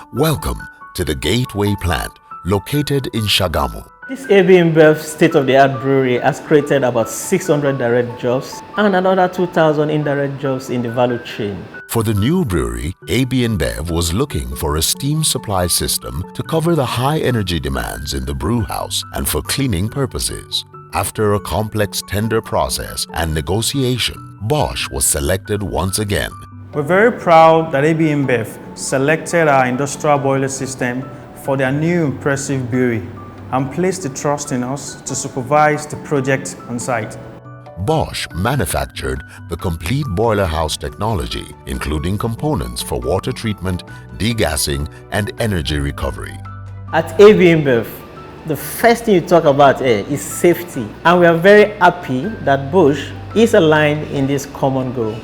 Welcome to the Gateway plant located in Shagamu. This ABInBev state-of-the-art brewery has created about 600 direct jobs and another 2,000 indirect jobs in the value chain. For the new brewery, ABInBev was looking for a steam supply system to cover the high energy demands in the brew house and for cleaning purposes. After a complex tender process and negotiation, Bosch was selected once again. We're very proud that ABInBev selected our industrial boiler system for their new impressive brewery and placed the trust in us to supervise the project on site. Bosch manufactured the complete boiler house technology, including components for water treatment, degassing, and energy recovery. At ABInBev, the first thing you talk about here is safety, and we are very happy that Bosch is aligned in this common goal.